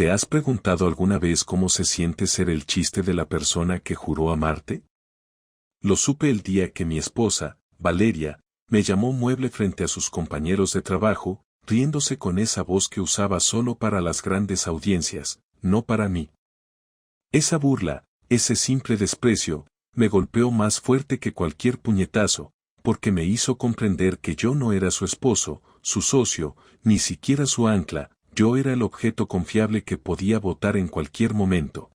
¿te has preguntado alguna vez cómo se siente ser el chiste de la persona que juró amarte? Lo supe el día que mi esposa, Valeria, me llamó mueble frente a sus compañeros de trabajo, riéndose con esa voz que usaba solo para las grandes audiencias, no para mí. Esa burla, ese simple desprecio, me golpeó más fuerte que cualquier puñetazo, porque me hizo comprender que yo no era su esposo, su socio, ni siquiera su ancla, yo era el objeto confiable que podía botar en cualquier momento.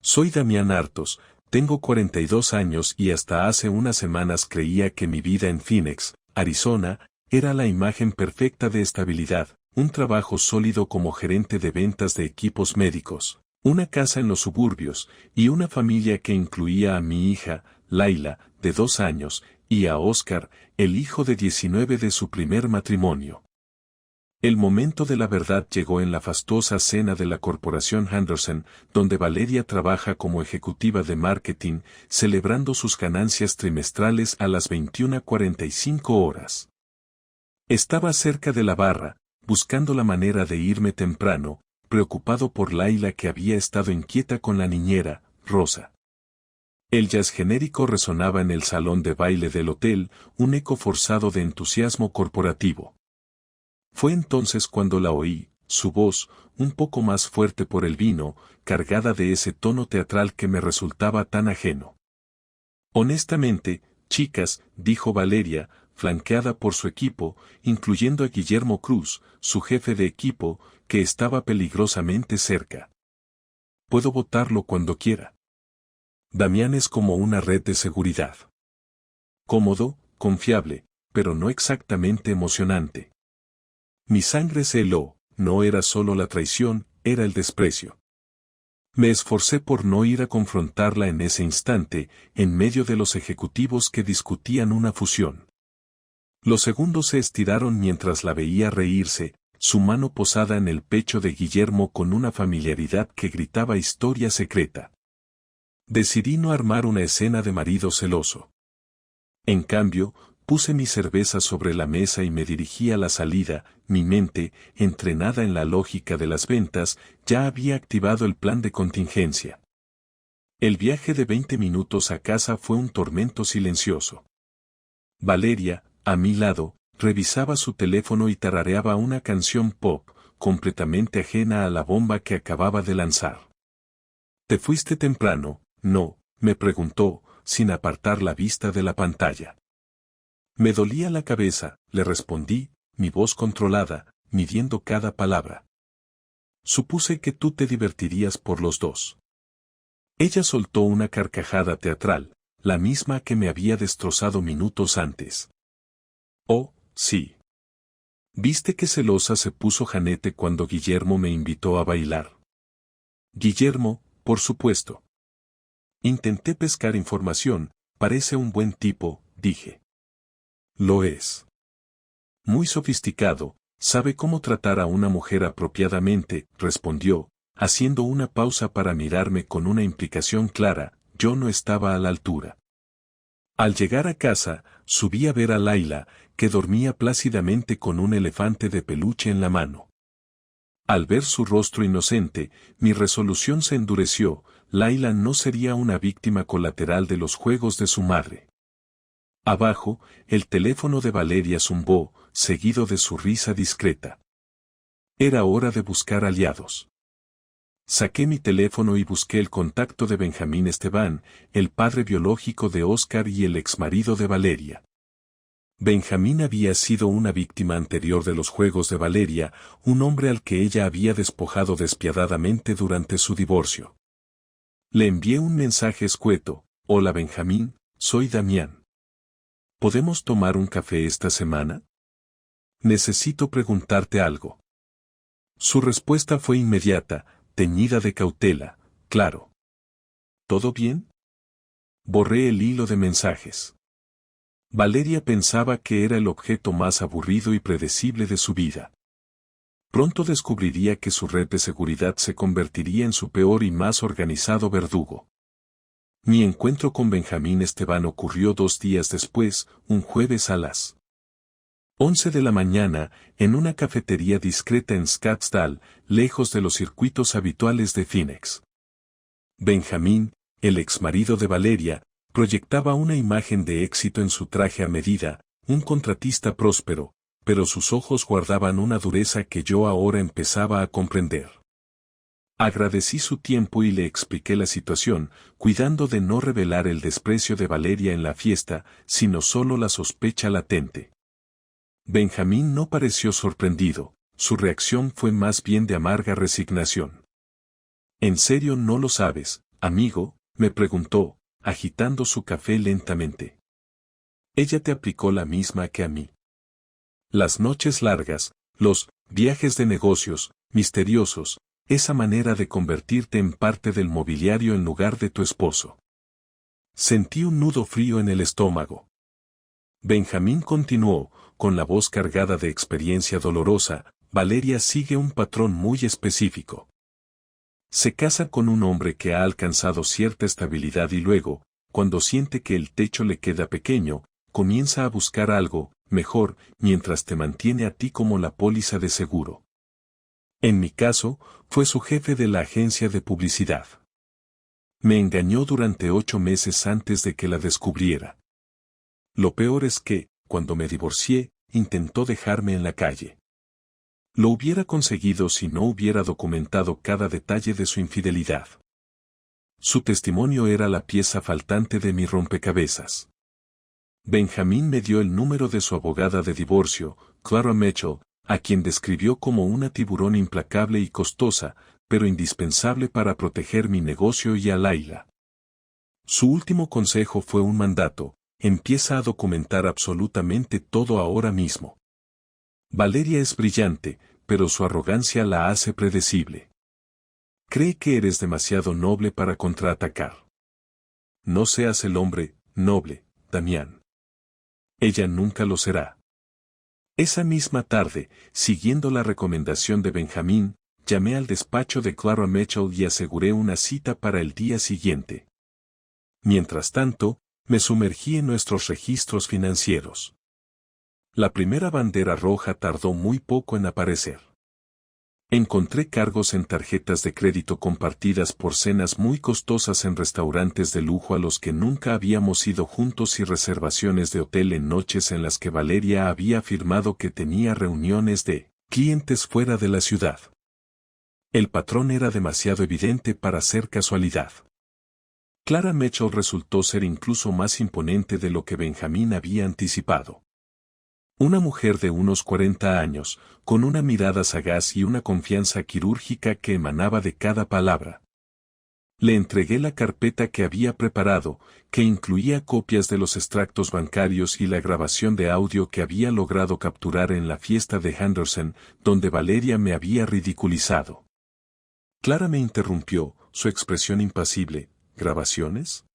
Soy Damián Artos, tengo 42 años y hasta hace unas semanas creía que mi vida en Phoenix, Arizona, era la imagen perfecta de estabilidad, un trabajo sólido como gerente de ventas de equipos médicos, una casa en los suburbios, y una familia que incluía a mi hija, Laila, de 2 años, y a Oscar, el hijo de 19 de su primer matrimonio. El momento de la verdad llegó en la fastuosa cena de la corporación Henderson, donde Valeria trabaja como ejecutiva de marketing, celebrando sus ganancias trimestrales a las 21:45 horas. Estaba cerca de la barra, buscando la manera de irme temprano, preocupado por Laila que había estado inquieta con la niñera, Rosa. El jazz genérico resonaba en el salón de baile del hotel, un eco forzado de entusiasmo corporativo. Fue entonces cuando la oí, su voz, un poco más fuerte por el vino, cargada de ese tono teatral que me resultaba tan ajeno. Honestamente, chicas, dijo Valeria, flanqueada por su equipo, incluyendo a Guillermo Cruz, su jefe de equipo, que estaba peligrosamente cerca. Puedo botarlo cuando quiera. Damián es como una red de seguridad. Cómodo, confiable, pero no exactamente emocionante. Mi sangre se heló, no era solo la traición, era el desprecio. Me esforcé por no ir a confrontarla en ese instante, en medio de los ejecutivos que discutían una fusión. Los segundos se estiraron mientras la veía reírse, su mano posada en el pecho de Guillermo con una familiaridad que gritaba historia secreta. Decidí no armar una escena de marido celoso. En cambio, puse mi cerveza sobre la mesa y me dirigí a la salida, mi mente, entrenada en la lógica de las ventas, ya había activado el plan de contingencia. El viaje de 20 minutos a casa fue un tormento silencioso. Valeria, a mi lado, revisaba su teléfono y tarareaba una canción pop, completamente ajena a la bomba que acababa de lanzar. ¿Te fuiste temprano? No, me preguntó, sin apartar la vista de la pantalla. Me dolía la cabeza, le respondí, mi voz controlada, midiendo cada palabra. Supuse que tú te divertirías por los dos. Ella soltó una carcajada teatral, la misma que me había destrozado minutos antes. Oh, sí. ¿Viste qué celosa se puso Janete cuando Guillermo me invitó a bailar? Guillermo, por supuesto. Intenté pescar información, parece un buen tipo, dije. Lo es. Muy sofisticado, sabe cómo tratar a una mujer apropiadamente, respondió, haciendo una pausa para mirarme con una implicación clara, yo no estaba a la altura. Al llegar a casa, subí a ver a Laila, que dormía plácidamente con un elefante de peluche en la mano. Al ver su rostro inocente, mi resolución se endureció, Laila no sería una víctima colateral de los juegos de su madre. Abajo, el teléfono de Valeria zumbó, seguido de su risa discreta. Era hora de buscar aliados. Saqué mi teléfono y busqué el contacto de Benjamín Esteban, el padre biológico de Oscar y el exmarido de Valeria. Benjamín había sido una víctima anterior de los juegos de Valeria, un hombre al que ella había despojado despiadadamente durante su divorcio. Le envié un mensaje escueto: «Hola Benjamín, soy Damián. ¿Podemos tomar un café esta semana? Necesito preguntarte algo». Su respuesta fue inmediata, teñida de cautela: «Claro». ¿Todo bien? Borré el hilo de mensajes. Valeria pensaba que era el objeto más aburrido y predecible de su vida. Pronto descubriría que su red de seguridad se convertiría en su peor y más organizado verdugo. Mi encuentro con Benjamín Esteban ocurrió 2 días después, un jueves a las 11 de la mañana, en una cafetería discreta en Scottsdale, lejos de los circuitos habituales de Phoenix. Benjamín, el exmarido de Valeria, proyectaba una imagen de éxito en su traje a medida, un contratista próspero, pero sus ojos guardaban una dureza que yo ahora empezaba a comprender. Agradecí su tiempo y le expliqué la situación, cuidando de no revelar el desprecio de Valeria en la fiesta, sino solo la sospecha latente. Benjamín no pareció sorprendido, su reacción fue más bien de amarga resignación. ¿En serio no lo sabes, amigo?, me preguntó, agitando su café lentamente. Ella te aplicó la misma que a mí. Las noches largas, los viajes de negocios, misteriosos, esa manera de convertirte en parte del mobiliario en lugar de tu esposo. Sentí un nudo frío en el estómago. Benjamín continuó, con la voz cargada de experiencia dolorosa, Valeria sigue un patrón muy específico. Se casa con un hombre que ha alcanzado cierta estabilidad y luego, cuando siente que el techo le queda pequeño, comienza a buscar algo mejor mientras te mantiene a ti como la póliza de seguro. En mi caso, fue su jefe de la agencia de publicidad. Me engañó durante 8 meses antes de que la descubriera. Lo peor es que, cuando me divorcié, intentó dejarme en la calle. Lo hubiera conseguido si no hubiera documentado cada detalle de su infidelidad. Su testimonio era la pieza faltante de mi rompecabezas. Benjamín me dio el número de su abogada de divorcio, Clara Mitchell, a quien describió como una tiburón implacable y costosa, pero indispensable para proteger mi negocio y a Laila. Su último consejo fue un mandato: empieza a documentar absolutamente todo ahora mismo. Valeria es brillante, pero su arrogancia la hace predecible. Cree que eres demasiado noble para contraatacar. No seas el hombre noble, Damián. Ella nunca lo será. Esa misma tarde, siguiendo la recomendación de Benjamín, llamé al despacho de Clara Mitchell y aseguré una cita para el día siguiente. Mientras tanto, me sumergí en nuestros registros financieros. La primera bandera roja tardó muy poco en aparecer. Encontré cargos en tarjetas de crédito compartidas por cenas muy costosas en restaurantes de lujo a los que nunca habíamos ido juntos y reservaciones de hotel en noches en las que Valeria había afirmado que tenía reuniones de clientes fuera de la ciudad. El patrón era demasiado evidente para ser casualidad. Clara Mitchell resultó ser incluso más imponente de lo que Benjamín había anticipado. Una mujer de unos 40 años, con una mirada sagaz y una confianza quirúrgica que emanaba de cada palabra. Le entregué la carpeta que había preparado, que incluía copias de los extractos bancarios y la grabación de audio que había logrado capturar en la fiesta de Henderson, donde Valeria me había ridiculizado. Clara me interrumpió, su expresión impasible. ¿Grabaciones?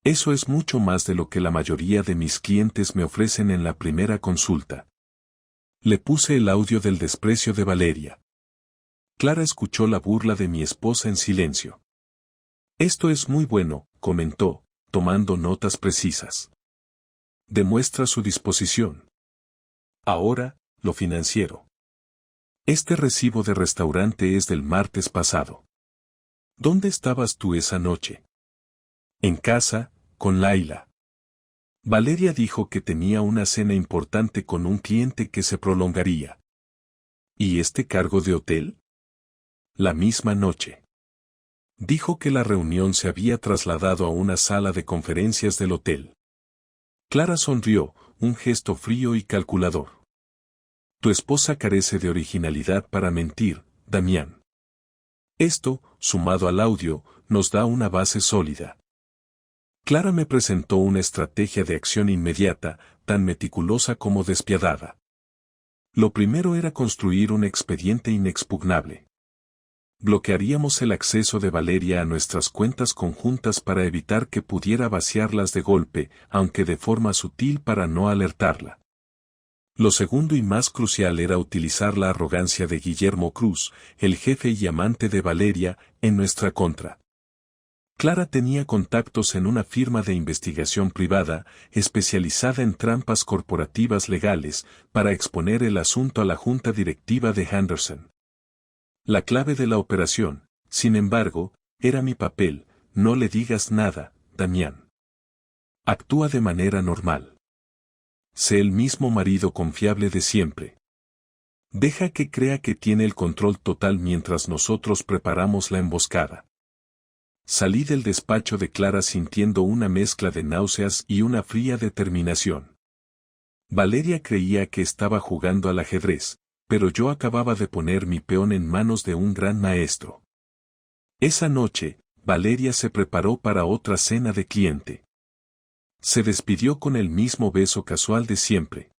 Eso es mucho más de lo que la mayoría de mis clientes me ofrecen en la primera consulta. Le puse el audio del desprecio de Valeria. Clara escuchó la burla de mi esposa en silencio. Esto es muy bueno, comentó, tomando notas precisas. Demuestra su disposición. Ahora, lo financiero. Este recibo de restaurante es del martes pasado. ¿Dónde estabas tú esa noche? En casa, con Laila. Valeria dijo que tenía una cena importante con un cliente que se prolongaría. ¿Y este cargo de hotel? La misma noche. Dijo que la reunión se había trasladado a una sala de conferencias del hotel. Clara sonrió, un gesto frío y calculador. Tu esposa carece de originalidad para mentir, Damián. Esto, sumado al audio, nos da una base sólida. Clara me presentó una estrategia de acción inmediata, tan meticulosa como despiadada. Lo primero era construir un expediente inexpugnable. Bloquearíamos el acceso de Valeria a nuestras cuentas conjuntas para evitar que pudiera vaciarlas de golpe, aunque de forma sutil para no alertarla. Lo segundo y más crucial era utilizar la arrogancia de Guillermo Cruz, el jefe y amante de Valeria, en nuestra contra. Clara tenía contactos en una firma de investigación privada, especializada en trampas corporativas legales, para exponer el asunto a la junta directiva de Henderson. La clave de la operación, sin embargo, era mi papel. No le digas nada, Damián. Actúa de manera normal. Sé el mismo marido confiable de siempre. Deja que crea que tiene el control total mientras nosotros preparamos la emboscada. Salí del despacho de Clara sintiendo una mezcla de náuseas y una fría determinación. Valeria creía que estaba jugando al ajedrez, pero yo acababa de poner mi peón en manos de un gran maestro. Esa noche, Valeria se preparó para otra cena de cliente. Se despidió con el mismo beso casual de siempre.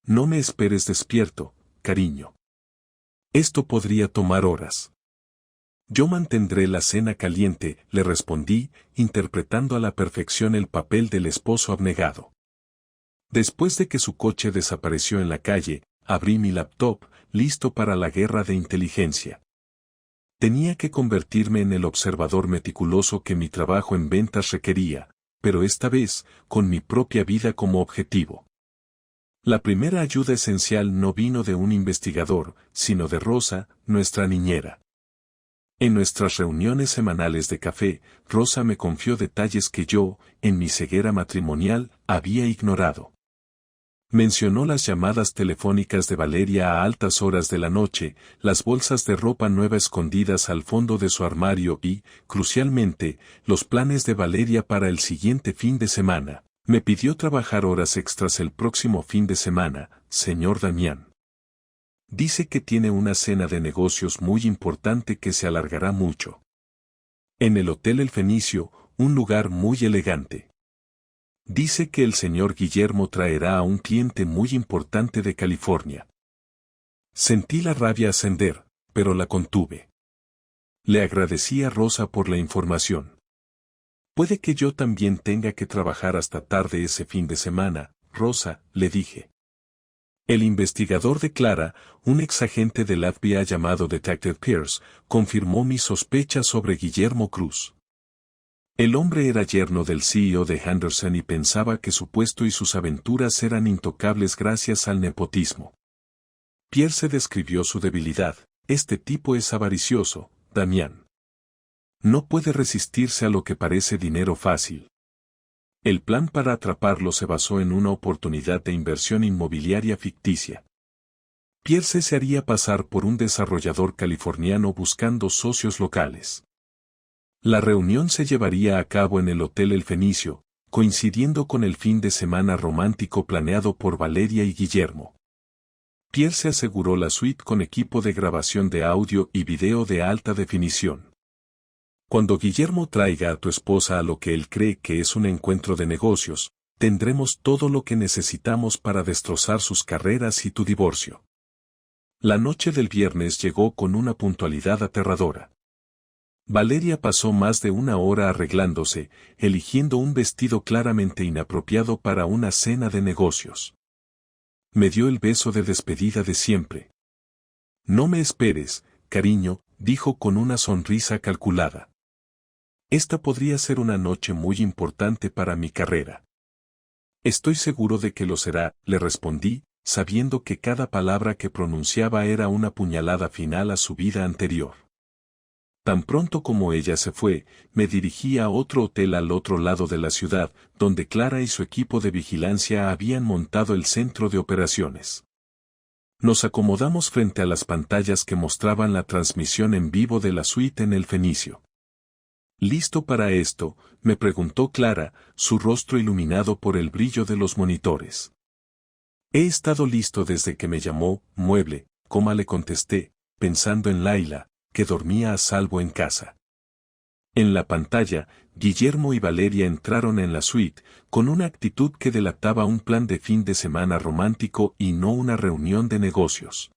No me esperes despierto, cariño. Esto podría tomar horas. Yo mantendré la cena caliente, le respondí, interpretando a la perfección el papel del esposo abnegado. Después de que su coche desapareció en la calle, abrí mi laptop, listo para la guerra de inteligencia. Tenía que convertirme en el observador meticuloso que mi trabajo en ventas requería, pero esta vez, con mi propia vida como objetivo. La primera ayuda esencial no vino de un investigador, sino de Rosa, nuestra niñera. En nuestras reuniones semanales de café, Rosa me confió detalles que yo, en mi ceguera matrimonial, había ignorado. Mencionó las llamadas telefónicas de Valeria a altas horas de la noche, las bolsas de ropa nueva escondidas al fondo de su armario y, crucialmente, los planes de Valeria para el siguiente fin de semana. Me pidió trabajar horas extras el próximo fin de semana, señor Damián. Dice que tiene una cena de negocios muy importante que se alargará mucho. En el Hotel El Fenicio, un lugar muy elegante. Dice que el señor Guillermo traerá a un cliente muy importante de California. Sentí la rabia ascender, pero la contuve. Le agradecí a Rosa por la información. Puede que yo también tenga que trabajar hasta tarde ese fin de semana, Rosa, le dije. El investigador de Clara, un exagente del FBI llamado Detective Pierce, confirmó mis sospechas sobre Guillermo Cruz. El hombre era yerno del CEO de Henderson y pensaba que su puesto y sus aventuras eran intocables gracias al nepotismo. Pierce describió su debilidad: este tipo es avaricioso, Damián. No puede resistirse a lo que parece dinero fácil. El plan para atraparlo se basó en una oportunidad de inversión inmobiliaria ficticia. Pierce se haría pasar por un desarrollador californiano buscando socios locales. La reunión se llevaría a cabo en el Hotel El Fenicio, coincidiendo con el fin de semana romántico planeado por Valeria y Guillermo. Pierce aseguró la suite con equipo de grabación de audio y video de alta definición. Cuando Guillermo traiga a tu esposa a lo que él cree que es un encuentro de negocios, tendremos todo lo que necesitamos para destrozar sus carreras y tu divorcio. La noche del viernes llegó con una puntualidad aterradora. Valeria pasó más de una hora arreglándose, eligiendo un vestido claramente inapropiado para una cena de negocios. Me dio el beso de despedida de siempre. No me esperes, cariño, dijo con una sonrisa calculada. Esta podría ser una noche muy importante para mi carrera. Estoy seguro de que lo será, le respondí, sabiendo que cada palabra que pronunciaba era una puñalada final a su vida anterior. Tan pronto como ella se fue, me dirigí a otro hotel al otro lado de la ciudad, donde Clara y su equipo de vigilancia habían montado el centro de operaciones. Nos acomodamos frente a las pantallas que mostraban la transmisión en vivo de la suite en El Fenicio. ¿Listo para esto?, me preguntó Clara, su rostro iluminado por el brillo de los monitores. He estado listo desde que me llamó, mueble, coma, le contesté, pensando en Laila, que dormía a salvo en casa. En la pantalla, Guillermo y Valeria entraron en la suite, con una actitud que delataba un plan de fin de semana romántico y no una reunión de negocios.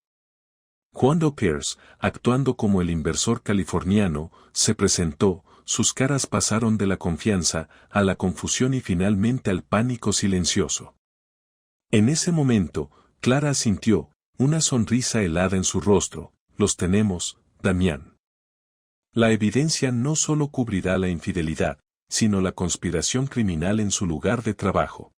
Juan Pierce, actuando como el inversor californiano, se presentó. Sus caras pasaron de la confianza a la confusión y finalmente al pánico silencioso. En ese momento, Clara sintió una sonrisa helada en su rostro. Los tenemos, Damián. La evidencia no solo cubrirá la infidelidad, sino la conspiración criminal en su lugar de trabajo.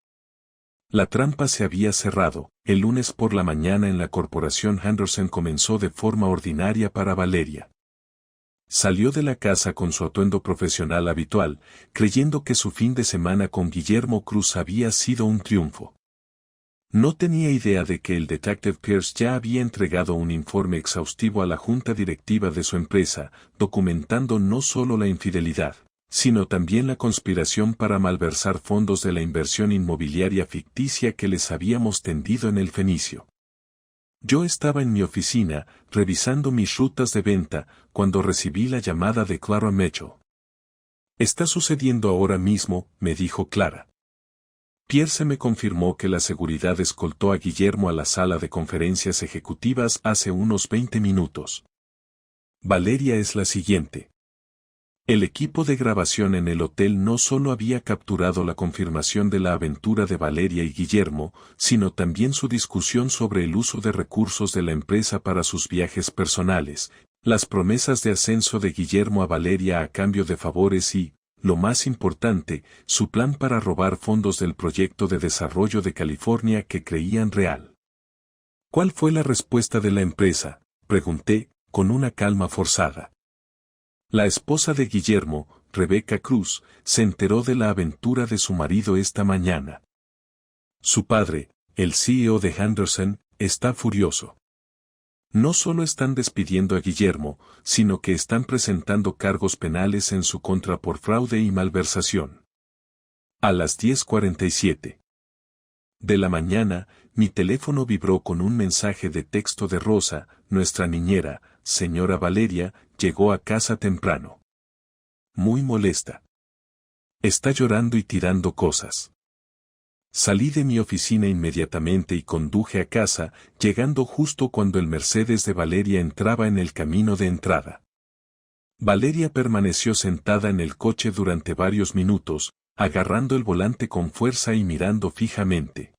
La trampa se había cerrado. El lunes por la mañana en la corporación Henderson comenzó de forma ordinaria para Valeria. Salió de la casa con su atuendo profesional habitual, creyendo que su fin de semana con Guillermo Cruz había sido un triunfo. No tenía idea de que el detective Pierce ya había entregado un informe exhaustivo a la junta directiva de su empresa, documentando no solo la infidelidad, sino también la conspiración para malversar fondos de la inversión inmobiliaria ficticia que les habíamos tendido en el Fenicio. Yo estaba en mi oficina, revisando mis rutas de venta, cuando recibí la llamada de Clara Mitchell. «Está sucediendo ahora mismo», me dijo Clara. Pierce me confirmó que la seguridad escoltó a Guillermo a la sala de conferencias ejecutivas hace unos 20 minutos. Valeria es la siguiente. El equipo de grabación en el hotel no solo había capturado la confirmación de la aventura de Valeria y Guillermo, sino también su discusión sobre el uso de recursos de la empresa para sus viajes personales, las promesas de ascenso de Guillermo a Valeria a cambio de favores y, lo más importante, su plan para robar fondos del proyecto de desarrollo de California que creían real. ¿Cuál fue la respuesta de la empresa?, pregunté, con una calma forzada. La esposa de Guillermo, Rebecca Cruz, se enteró de la aventura de su marido esta mañana. Su padre, el CEO de Henderson, está furioso. No solo están despidiendo a Guillermo, sino que están presentando cargos penales en su contra por fraude y malversación. A las 10:47 de la mañana, mi teléfono vibró con un mensaje de texto de Rosa, nuestra niñera, señora Valeria, llegó a casa temprano. Muy molesta. Está llorando y tirando cosas. Salí de mi oficina inmediatamente y conduje a casa, llegando justo cuando el Mercedes de Valeria entraba en el camino de entrada. Valeria permaneció sentada en el coche durante varios minutos, agarrando el volante con fuerza y mirando fijamente.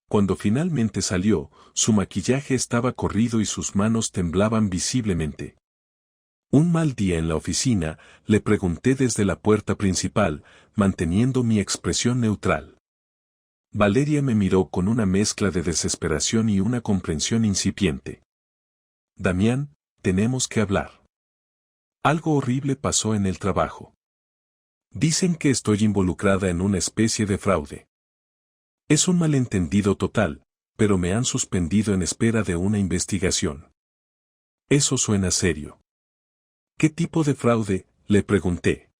Cuando finalmente salió, su maquillaje estaba corrido y sus manos temblaban visiblemente. Un mal día en la oficina, le pregunté desde la puerta principal, manteniendo mi expresión neutral. Valeria me miró con una mezcla de desesperación y una comprensión incipiente. Damián, tenemos que hablar. Algo horrible pasó en el trabajo. Dicen que estoy involucrada en una especie de fraude. Es un malentendido total, pero me han suspendido en espera de una investigación. Eso suena serio. ¿Qué tipo de fraude?, le pregunté.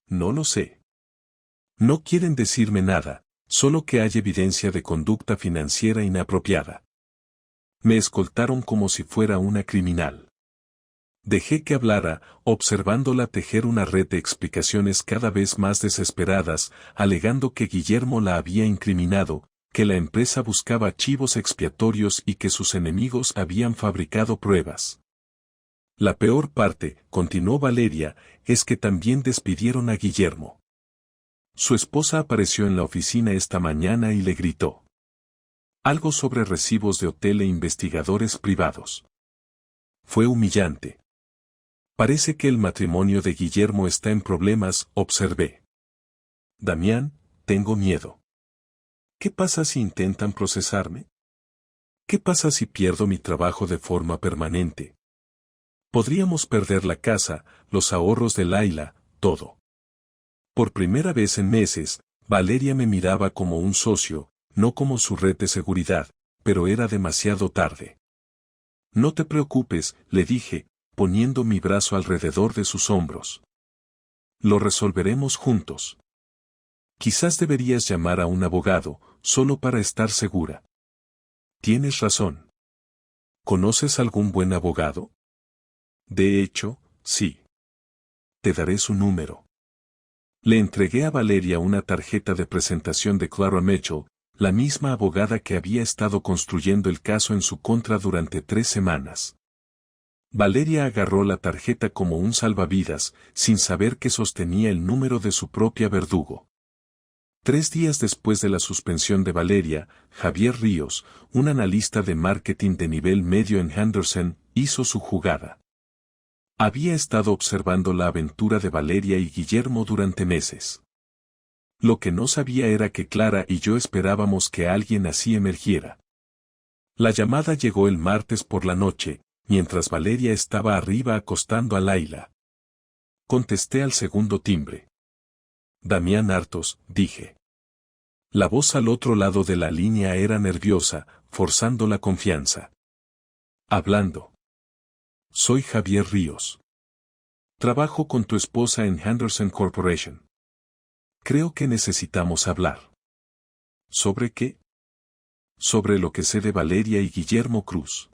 No lo sé. No quieren decirme nada, solo que hay evidencia de conducta financiera inapropiada. Me escoltaron como si fuera una criminal. Dejé que hablara, observándola tejer una red de explicaciones cada vez más desesperadas, alegando que Guillermo la había incriminado, que la empresa buscaba chivos expiatorios y que sus enemigos habían fabricado pruebas. La peor parte, continuó Valeria, es que también despidieron a Guillermo. Su esposa apareció en la oficina esta mañana y le gritó. Algo sobre recibos de hotel e investigadores privados. Fue humillante. Parece que el matrimonio de Guillermo está en problemas, observé. Damián, tengo miedo. ¿Qué pasa si intentan procesarme? ¿Qué pasa si pierdo mi trabajo de forma permanente? Podríamos perder la casa, los ahorros de Laila, todo. Por primera vez en meses, Valeria me miraba como un socio, no como su red de seguridad, pero era demasiado tarde. No te preocupes, le dije, poniendo mi brazo alrededor de sus hombros. Lo resolveremos juntos. Quizás deberías llamar a un abogado, solo para estar segura. Tienes razón. ¿Conoces algún buen abogado? De hecho, sí. Te daré su número. Le entregué a Valeria una tarjeta de presentación de Clara Mitchell, la misma abogada que había estado construyendo el caso en su contra durante 3 semanas. Valeria agarró la tarjeta como un salvavidas, sin saber que sostenía el número de su propia verdugo. 3 días después de la suspensión de Valeria, Javier Ríos, un analista de marketing de nivel medio en Henderson, hizo su jugada. Había estado observando la aventura de Valeria y Guillermo durante meses. Lo que no sabía era que Clara y yo esperábamos que alguien así emergiera. La llamada llegó el martes por la noche, mientras Valeria estaba arriba acostando a Laila. Contesté al segundo timbre. Damián Artos, dije. La voz al otro lado de la línea era nerviosa, forzando la confianza. Hablando. Soy Javier Ríos. Trabajo con tu esposa en Henderson Corporation. Creo que necesitamos hablar. ¿Sobre qué? Sobre lo que sé de Valeria y Guillermo Cruz.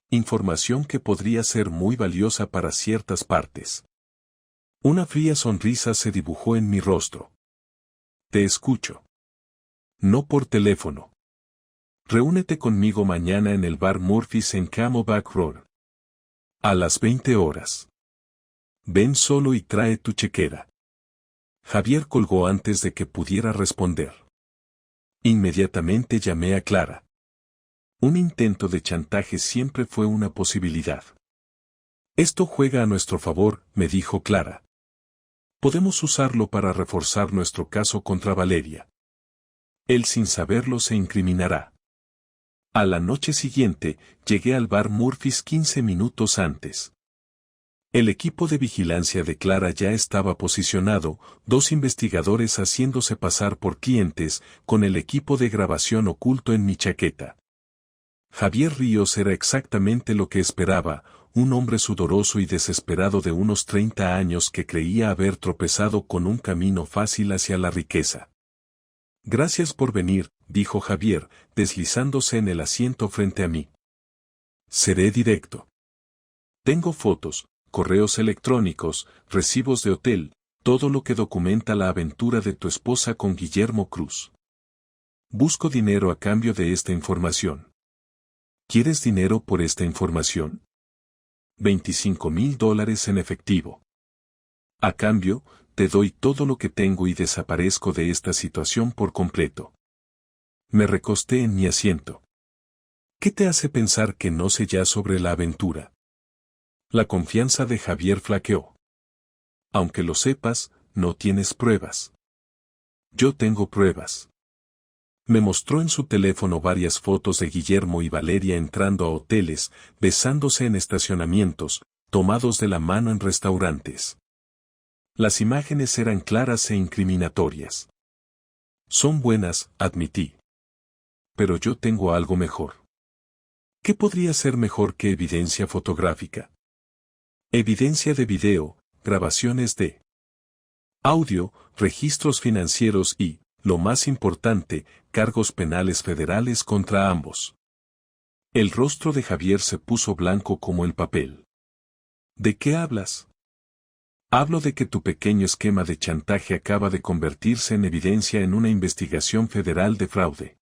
Información que podría ser muy valiosa para ciertas partes. Una fría sonrisa se dibujó en mi rostro. Te escucho. No por teléfono. Reúnete conmigo mañana en el bar Murphy's en Camelback Road. A las 20 horas. Ven solo y trae tu chequera. Javier colgó antes de que pudiera responder. Inmediatamente llamé a Clara. Un intento de chantaje siempre fue una posibilidad. Esto juega a nuestro favor, me dijo Clara. Podemos usarlo para reforzar nuestro caso contra Valeria. Él sin saberlo se incriminará. A la noche siguiente, llegué al bar Murphy's 15 minutos antes. El equipo de vigilancia de Clara ya estaba posicionado, 2 investigadores haciéndose pasar por clientes, con el equipo de grabación oculto en mi chaqueta. Javier Ríos era exactamente lo que esperaba, un hombre sudoroso y desesperado de unos 30 años que creía haber tropezado con un camino fácil hacia la riqueza. Gracias por venir, dijo Javier, deslizándose en el asiento frente a mí. Seré directo. Tengo fotos, correos electrónicos, recibos de hotel, todo lo que documenta la aventura de tu esposa con Guillermo Cruz. Busco dinero a cambio de esta información. ¿Quieres dinero por esta información? $25,000 en efectivo. A cambio, te doy todo lo que tengo y desaparezco de esta situación por completo. Me recosté en mi asiento. ¿Qué te hace pensar que no sé ya sobre la aventura? La confianza de Javier flaqueó. Aunque lo sepas, no tienes pruebas. Yo tengo pruebas. Me mostró en su teléfono varias fotos de Guillermo y Valeria entrando a hoteles, besándose en estacionamientos, tomados de la mano en restaurantes. Las imágenes eran claras e incriminatorias. Son buenas, admití. Pero yo tengo algo mejor. ¿Qué podría ser mejor que evidencia fotográfica? Evidencia de video, grabaciones de audio, registros financieros y, lo más importante, cargos penales federales contra ambos. El rostro de Javier se puso blanco como el papel. ¿De qué hablas? Hablo de que tu pequeño esquema de chantaje acaba de convertirse en evidencia en una investigación federal de fraude.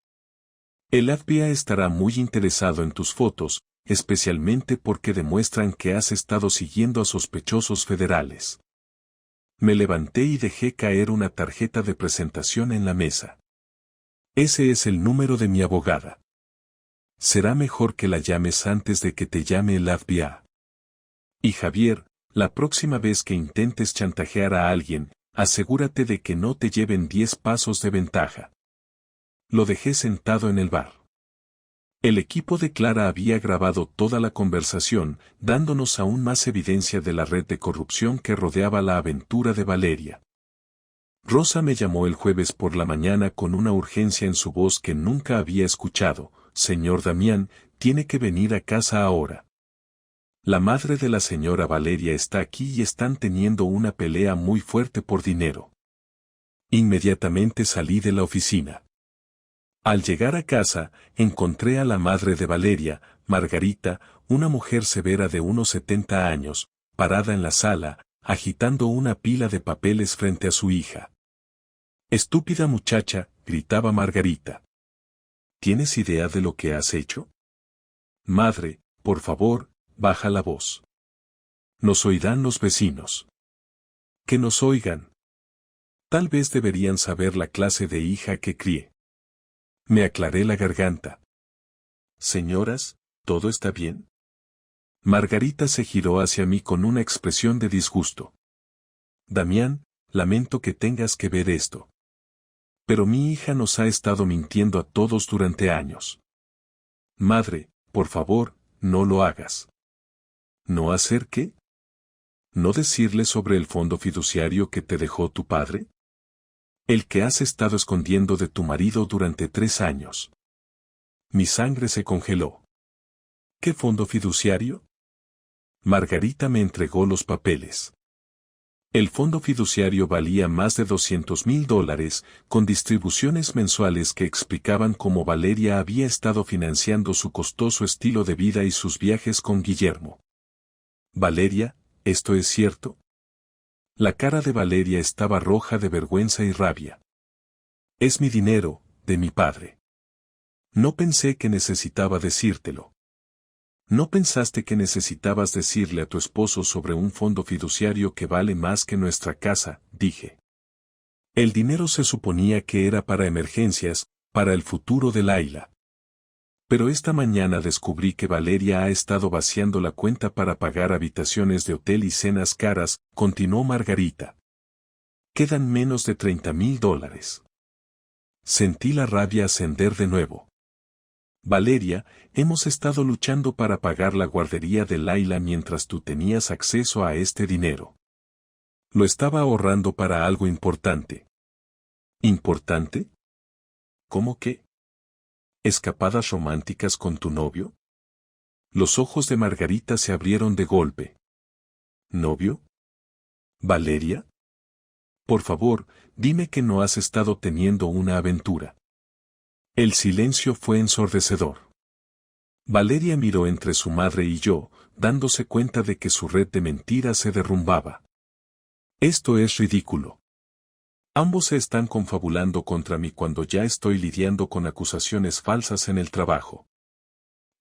El FBI estará muy interesado en tus fotos, especialmente porque demuestran que has estado siguiendo a sospechosos federales. Me levanté y dejé caer una tarjeta de presentación en la mesa. Ese es el número de mi abogada. Será mejor que la llames antes de que te llame el FBI. Y Javier, la próxima vez que intentes chantajear a alguien, asegúrate de que no te lleven 10 pasos de ventaja. Lo dejé sentado en el bar. El equipo de Clara había grabado toda la conversación, dándonos aún más evidencia de la red de corrupción que rodeaba la aventura de Valeria. Rosa me llamó el jueves por la mañana con una urgencia en su voz que nunca había escuchado. Señor Damián, tiene que venir a casa ahora. La madre de la señora Valeria está aquí y están teniendo una pelea muy fuerte por dinero. Inmediatamente salí de la oficina. Al llegar a casa, encontré a la madre de Valeria, Margarita, una mujer severa de unos 70 años, parada en la sala, agitando una pila de papeles frente a su hija. Estúpida muchacha, gritaba Margarita. ¿Tienes idea de lo que has hecho? Madre, por favor, baja la voz. Nos oirán los vecinos. Que nos oigan. Tal vez deberían saber la clase de hija que crié. Me aclaré la garganta. Señoras, ¿todo está bien? Margarita se giró hacia mí con una expresión de disgusto. Damián, lamento que tengas que ver esto. Pero mi hija nos ha estado mintiendo a todos durante años. Madre, por favor, no lo hagas. ¿No hacer qué? ¿No decirle sobre el fondo fiduciario que te dejó tu padre? El que has estado escondiendo de tu marido durante 3 años. Mi sangre se congeló. ¿Qué fondo fiduciario? Margarita me entregó los papeles. El fondo fiduciario valía más de $200,000, con distribuciones mensuales que explicaban cómo Valeria había estado financiando su costoso estilo de vida y sus viajes con Guillermo. Valeria, ¿esto es cierto? La cara de Valeria estaba roja de vergüenza y rabia. Es mi dinero, de mi padre. No pensé que necesitaba decírtelo. ¿No pensaste que necesitabas decirle a tu esposo sobre un fondo fiduciario que vale más que nuestra casa? Dije. El dinero se suponía que era para emergencias, para el futuro de Laila. Pero esta mañana descubrí que Valeria ha estado vaciando la cuenta para pagar habitaciones de hotel y cenas caras, continuó Margarita. Quedan menos de $30,000. Sentí la rabia ascender de nuevo. Valeria, hemos estado luchando para pagar la guardería de Laila mientras tú tenías acceso a este dinero. Lo estaba ahorrando para algo importante. ¿Importante? ¿Cómo qué? ¿Escapadas románticas con tu novio? Los ojos de Margarita se abrieron de golpe. ¿Novio? ¿Valeria? Por favor, dime que no has estado teniendo una aventura. El silencio fue ensordecedor. Valeria miró entre su madre y yo, dándose cuenta de que su red de mentiras se derrumbaba. Esto es ridículo. Ambos se están confabulando contra mí cuando ya estoy lidiando con acusaciones falsas en el trabajo.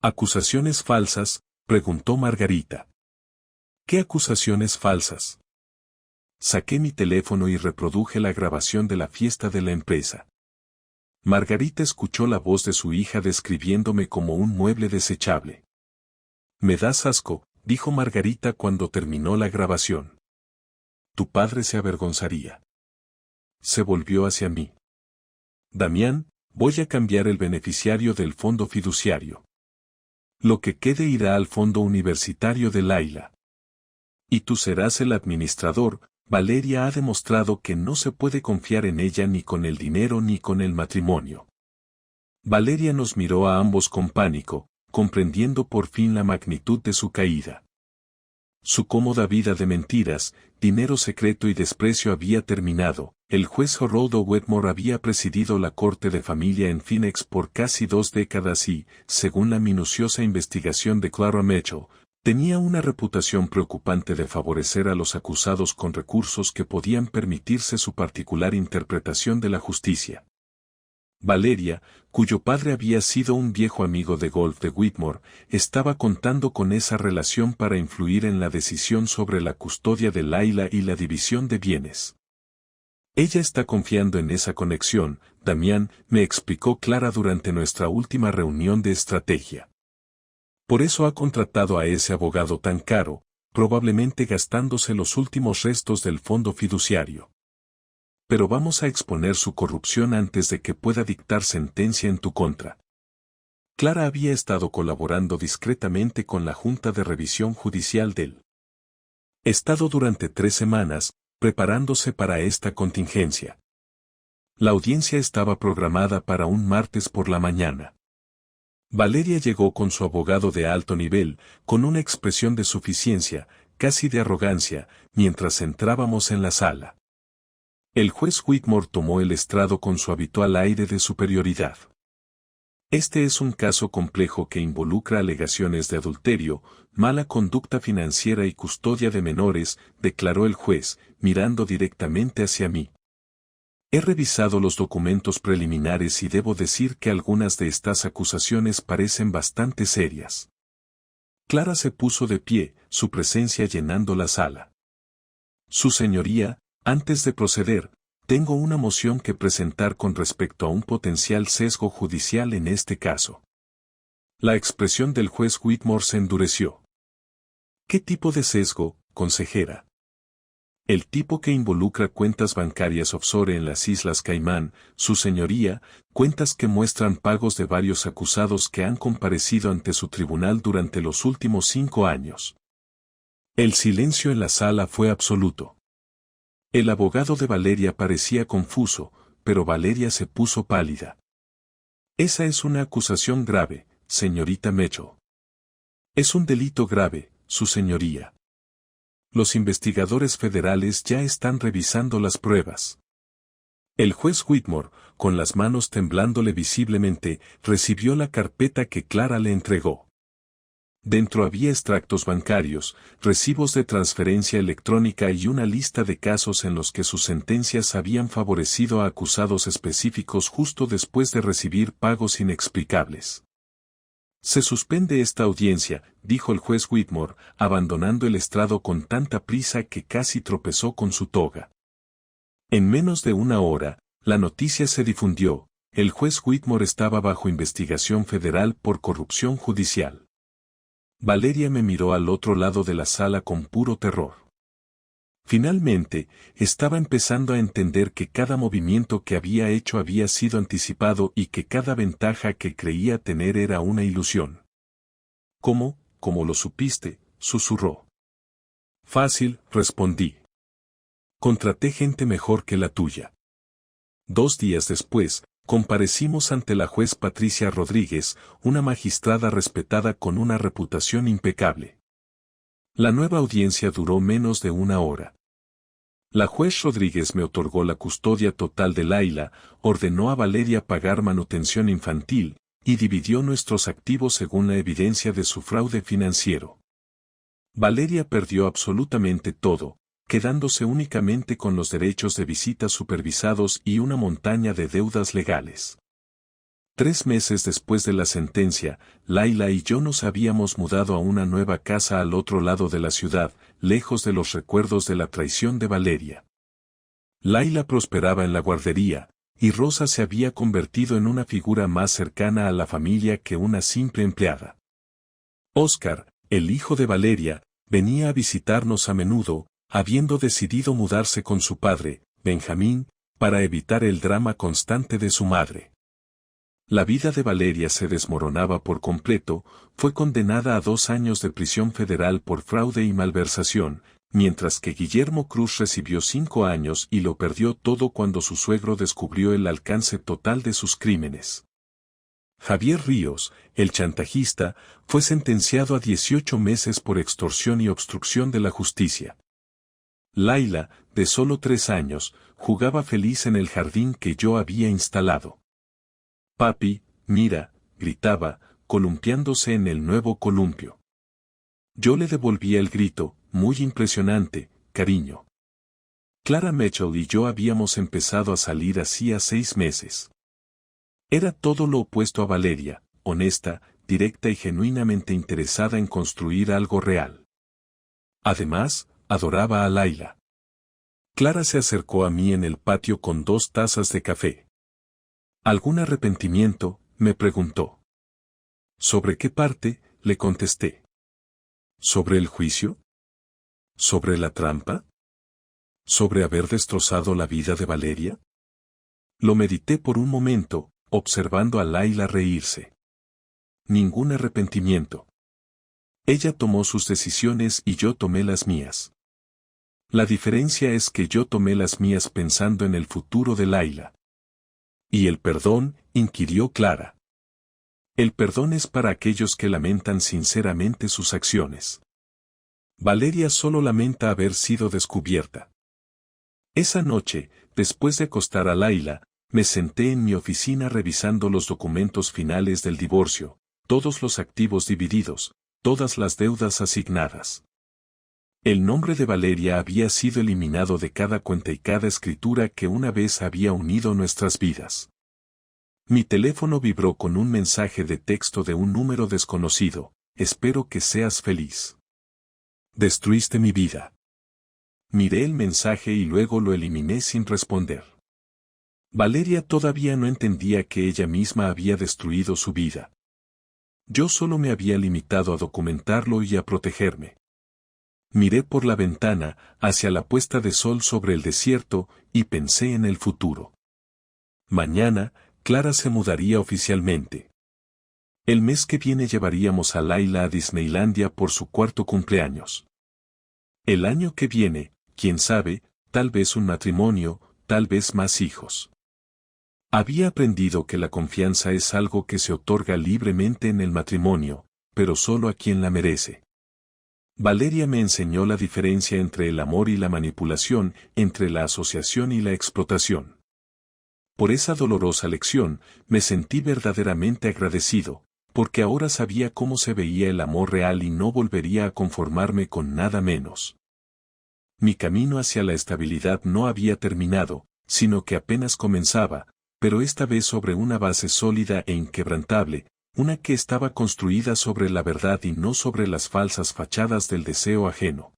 ¿Acusaciones falsas?, preguntó Margarita. ¿Qué acusaciones falsas? Saqué mi teléfono y reproduje la grabación de la fiesta de la empresa. Margarita escuchó la voz de su hija describiéndome como un mueble desechable. Me das asco, dijo Margarita cuando terminó la grabación. Tu padre se avergonzaría. Se volvió hacia mí. Damián, voy a cambiar el beneficiario del fondo fiduciario. Lo que quede irá al fondo universitario de Laila. Y tú serás el administrador. Valeria ha demostrado que no se puede confiar en ella ni con el dinero ni con el matrimonio. Valeria nos miró a ambos con pánico, comprendiendo por fin la magnitud de su caída. Su cómoda vida de mentiras, dinero secreto y desprecio había terminado. El juez Harold Wetmore había presidido la corte de familia en Phoenix por casi 2 décadas y, según la minuciosa investigación de Clara Mitchell, tenía una reputación preocupante de favorecer a los acusados con recursos que podían permitirse su particular interpretación de la justicia. Valeria, cuyo padre había sido un viejo amigo de golf de Whitmore, estaba contando con esa relación para influir en la decisión sobre la custodia de Laila y la división de bienes. Ella está confiando en esa conexión, Damián, me explicó Clara durante nuestra última reunión de estrategia. Por eso ha contratado a ese abogado tan caro, probablemente gastándose los últimos restos del fondo fiduciario. Pero vamos a exponer su corrupción antes de que pueda dictar sentencia en tu contra. Clara había estado colaborando discretamente con la Junta de Revisión Judicial del Estado durante 3 semanas, preparándose para esta contingencia. La audiencia estaba programada para un martes por la mañana. Valeria llegó con su abogado de alto nivel, con una expresión de suficiencia, casi de arrogancia, mientras entrábamos en la sala. El juez Whitmore tomó el estrado con su habitual aire de superioridad. Este es un caso complejo que involucra alegaciones de adulterio, mala conducta financiera y custodia de menores, declaró el juez, mirando directamente hacia mí. He revisado los documentos preliminares y debo decir que algunas de estas acusaciones parecen bastante serias. Clara se puso de pie, su presencia llenando la sala. Su señoría, antes de proceder, tengo una moción que presentar con respecto a un potencial sesgo judicial en este caso. La expresión del juez Whitmore se endureció. ¿Qué tipo de sesgo, consejera? El tipo que involucra cuentas bancarias offshore en las Islas Caimán, su señoría, cuentas que muestran pagos de varios acusados que han comparecido ante su tribunal durante los últimos 5 años. El silencio en la sala fue absoluto. El abogado de Valeria parecía confuso, pero Valeria se puso pálida. Esa es una acusación grave, señorita Mitchell. Es un delito grave, su señoría. Los investigadores federales ya están revisando las pruebas. El juez Whitmore, con las manos temblándole visiblemente, recibió la carpeta que Clara le entregó. Dentro había extractos bancarios, recibos de transferencia electrónica y una lista de casos en los que sus sentencias habían favorecido a acusados específicos justo después de recibir pagos inexplicables. Se suspende esta audiencia, dijo el juez Whitmore, abandonando el estrado con tanta prisa que casi tropezó con su toga. En menos de una hora, la noticia se difundió: el juez Whitmore estaba bajo investigación federal por corrupción judicial. Valeria me miró al otro lado de la sala con puro terror. Finalmente, estaba empezando a entender que cada movimiento que había hecho había sido anticipado y que cada ventaja que creía tener era una ilusión. ¿Cómo? ¿Cómo lo supiste?, susurró. Fácil, respondí. Contraté gente mejor que la tuya. 2 días después, comparecimos ante la juez Patricia Rodríguez, una magistrada respetada con una reputación impecable. La nueva audiencia duró menos de 1 hora. La juez Rodríguez me otorgó la custodia total de Laila, ordenó a Valeria pagar manutención infantil, y dividió nuestros activos según la evidencia de su fraude financiero. Valeria perdió absolutamente todo, quedándose únicamente con los derechos de visita supervisados y una montaña de deudas legales. 3 meses después de la sentencia, Laila y yo nos habíamos mudado a una nueva casa al otro lado de la ciudad, lejos de los recuerdos de la traición de Valeria. Laila prosperaba en la guardería, y Rosa se había convertido en una figura más cercana a la familia que una simple empleada. Oscar, el hijo de Valeria, venía a visitarnos a menudo, habiendo decidido mudarse con su padre, Benjamín, para evitar el drama constante de su madre. La vida de Valeria se desmoronaba por completo, fue condenada a 2 años de prisión federal por fraude y malversación, mientras que Guillermo Cruz recibió 5 años y lo perdió todo cuando su suegro descubrió el alcance total de sus crímenes. Javier Ríos, el chantajista, fue sentenciado a 18 meses por extorsión y obstrucción de la justicia. Laila, de solo 3 años, jugaba feliz en el jardín que yo había instalado. Papi, mira, gritaba, columpiándose en el nuevo columpio. Yo le devolvía el grito, muy impresionante, cariño. Clara Mitchell y yo habíamos empezado a salir hacía 6 meses. Era todo lo opuesto a Valeria, honesta, directa y genuinamente interesada en construir algo real. Además, adoraba a Laila. Clara se acercó a mí en el patio con 2 tazas de café. ¿Algún arrepentimiento?, me preguntó. ¿Sobre qué parte?, le contesté. ¿Sobre el juicio? ¿Sobre la trampa? ¿Sobre haber destrozado la vida de Valeria? Lo medité por un momento, observando a Laila reírse. Ningún arrepentimiento. Ella tomó sus decisiones y yo tomé las mías. La diferencia es que yo tomé las mías pensando en el futuro de Laila. ¿Y el perdón?, inquirió Clara. El perdón es para aquellos que lamentan sinceramente sus acciones. Valeria solo lamenta haber sido descubierta. Esa noche, después de acostar a Laila, me senté en mi oficina revisando los documentos finales del divorcio, todos los activos divididos, todas las deudas asignadas. El nombre de Valeria había sido eliminado de cada cuenta y cada escritura que una vez había unido nuestras vidas. Mi teléfono vibró con un mensaje de texto de un número desconocido: espero que seas feliz. Destruiste mi vida. Miré el mensaje y luego lo eliminé sin responder. Valeria todavía no entendía que ella misma había destruido su vida. Yo solo me había limitado a documentarlo y a protegerme. Miré por la ventana, hacia la puesta de sol sobre el desierto, y pensé en el futuro. Mañana, Clara se mudaría oficialmente. El mes que viene llevaríamos a Laila a Disneylandia por su 4º cumpleaños. El año que viene, quién sabe, tal vez un matrimonio, tal vez más hijos. Había aprendido que la confianza es algo que se otorga libremente en el matrimonio, pero solo a quien la merece. Valeria me enseñó la diferencia entre el amor y la manipulación, entre la asociación y la explotación. Por esa dolorosa lección, me sentí verdaderamente agradecido, porque ahora sabía cómo se veía el amor real y no volvería a conformarme con nada menos. Mi camino hacia la estabilidad no había terminado, sino que apenas comenzaba, pero esta vez sobre una base sólida e inquebrantable, una que estaba construida sobre la verdad y no sobre las falsas fachadas del deseo ajeno.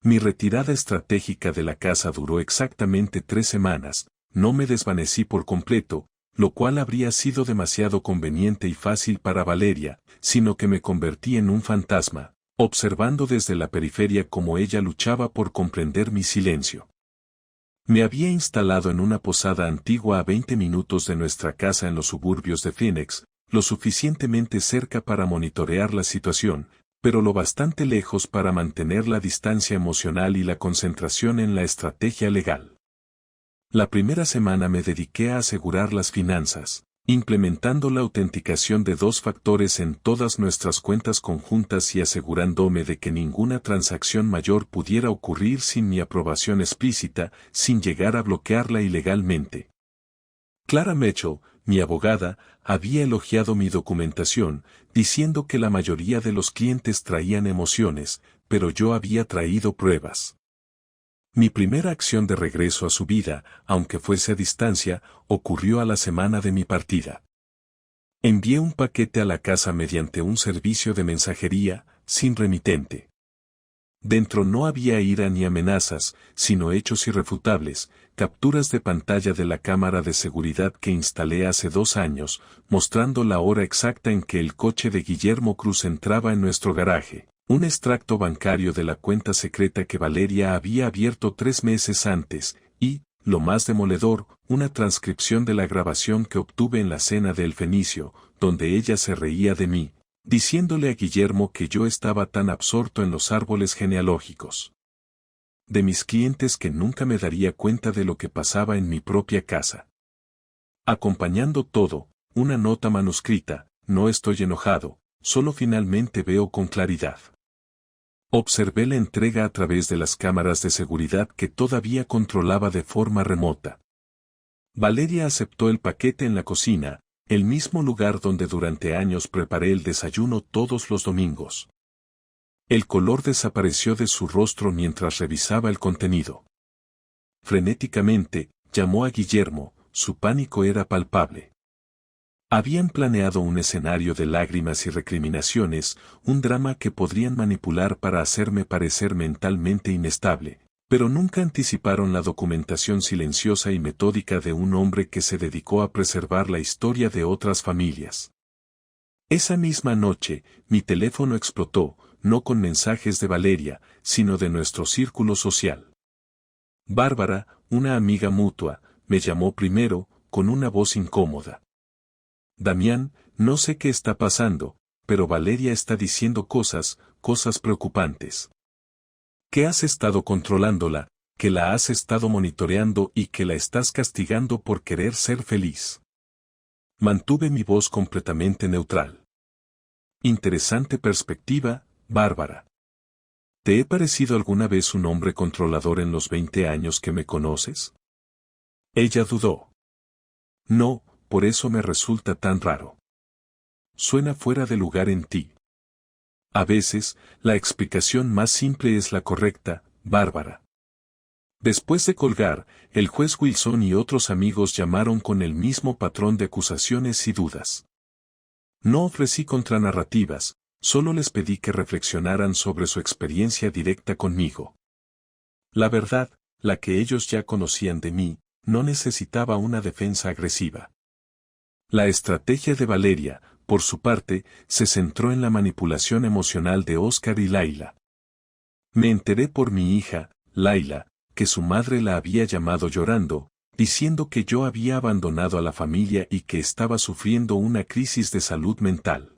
Mi retirada estratégica de la casa duró exactamente 3 semanas, no me desvanecí por completo, lo cual habría sido demasiado conveniente y fácil para Valeria, sino que me convertí en un fantasma, observando desde la periferia cómo ella luchaba por comprender mi silencio. Me había instalado en una posada antigua a 20 minutos de nuestra casa en los suburbios de Phoenix, lo suficientemente cerca para monitorear la situación, pero lo bastante lejos para mantener la distancia emocional y la concentración en la estrategia legal. La primera semana me dediqué a asegurar las finanzas, implementando la autenticación de 2 factores en todas nuestras cuentas conjuntas y asegurándome de que ninguna transacción mayor pudiera ocurrir sin mi aprobación explícita, sin llegar a bloquearla ilegalmente. Clara Mitchell, mi abogada, había elogiado mi documentación, diciendo que la mayoría de los clientes traían emociones, pero yo había traído pruebas. Mi primera acción de regreso a su vida, aunque fuese a distancia, ocurrió a la semana de mi partida. Envié un paquete a la casa mediante un servicio de mensajería, sin remitente. Dentro no había ira ni amenazas, sino hechos irrefutables, capturas de pantalla de la cámara de seguridad que instalé hace 2 años, mostrando la hora exacta en que el coche de Guillermo Cruz entraba en nuestro garaje, un extracto bancario de la cuenta secreta que Valeria había abierto 3 meses antes, y, lo más demoledor, una transcripción de la grabación que obtuve en la cena de El Fenicio, donde ella se reía de mí, diciéndole a Guillermo que yo estaba tan absorto en los árboles genealógicos de mis clientes que nunca me daría cuenta de lo que pasaba en mi propia casa. Acompañando todo, una nota manuscrita: no estoy enojado, solo finalmente veo con claridad. Observé la entrega a través de las cámaras de seguridad que todavía controlaba de forma remota. Valeria aceptó el paquete en la cocina, el mismo lugar donde durante años preparé el desayuno todos los domingos. El color desapareció de su rostro mientras revisaba el contenido. Frenéticamente, llamó a Guillermo, su pánico era palpable. Habían planeado un escenario de lágrimas y recriminaciones, un drama que podrían manipular para hacerme parecer mentalmente inestable, pero nunca anticiparon la documentación silenciosa y metódica de un hombre que se dedicó a preservar la historia de otras familias. Esa misma noche, mi teléfono explotó, no con mensajes de Valeria, sino de nuestro círculo social. Bárbara, una amiga mutua, me llamó primero, con una voz incómoda. Damián, no sé qué está pasando, pero Valeria está diciendo cosas preocupantes. Que has estado controlándola, que la has estado monitoreando y que la estás castigando por querer ser feliz. Mantuve mi voz completamente neutral. Interesante perspectiva, Bárbara. ¿Te he parecido alguna vez un hombre controlador en los 20 años que me conoces? Ella dudó. No, por eso me resulta tan raro. Suena fuera de lugar en ti. A veces, la explicación más simple es la correcta, Bárbara. Después de colgar, el juez Wilson y otros amigos llamaron con el mismo patrón de acusaciones y dudas. No ofrecí contranarrativas, solo les pedí que reflexionaran sobre su experiencia directa conmigo. La verdad, la que ellos ya conocían de mí, no necesitaba una defensa agresiva. La estrategia de Valeria, por su parte, se centró en la manipulación emocional de Oscar y Laila. Me enteré por mi hija, Laila, que su madre la había llamado llorando, diciendo que yo había abandonado a la familia y que estaba sufriendo una crisis de salud mental.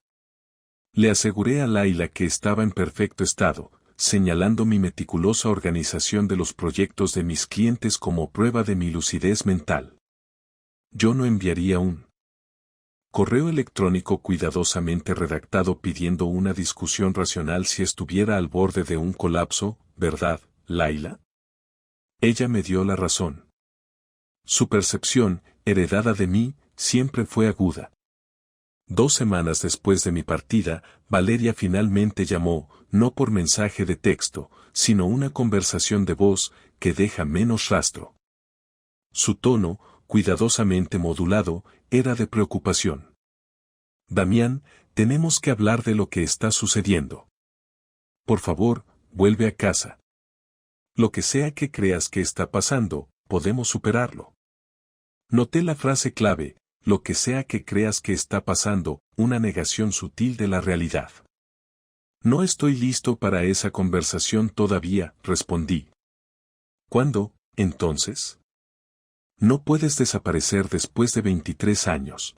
Le aseguré a Laila que estaba en perfecto estado, señalando mi meticulosa organización de los proyectos de mis clientes como prueba de mi lucidez mental. Yo no enviaría un correo electrónico cuidadosamente redactado pidiendo una discusión racional si estuviera al borde de un colapso, ¿verdad, Laila? Ella me dio la razón. Su percepción, heredada de mí, siempre fue aguda. 2 semanas después de mi partida, Valeria finalmente llamó, no por mensaje de texto, sino una conversación de voz que deja menos rastro. Su tono, cuidadosamente modulado, era de preocupación. Damián, tenemos que hablar de lo que está sucediendo. Por favor, vuelve a casa. Lo que sea que creas que está pasando, podemos superarlo. Noté la frase clave, lo que sea que creas que está pasando, una negación sutil de la realidad. No estoy listo para esa conversación todavía, respondí. ¿Cuándo, entonces? No puedes desaparecer después de 23 años.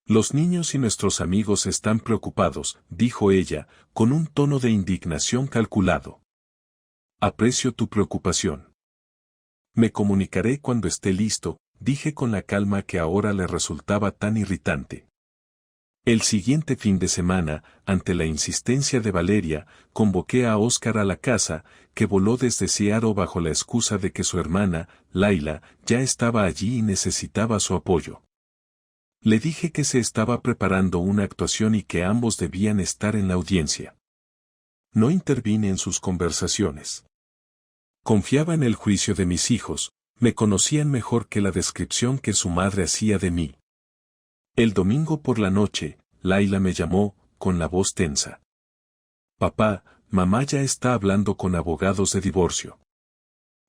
Los niños y nuestros amigos están preocupados, dijo ella, con un tono de indignación calculado. Aprecio tu preocupación. Me comunicaré cuando esté listo, dije con la calma que ahora le resultaba tan irritante. El siguiente fin de semana, ante la insistencia de Valeria, convoqué a Óscar a la casa, que voló desde Seattle bajo la excusa de que su hermana, Laila, ya estaba allí y necesitaba su apoyo. Le dije que se estaba preparando una actuación y que ambos debían estar en la audiencia. No intervine en sus conversaciones. Confiaba en el juicio de mis hijos, me conocían mejor que la descripción que su madre hacía de mí. El domingo por la noche, Laila me llamó, con la voz tensa. Papá, mamá ya está hablando con abogados de divorcio.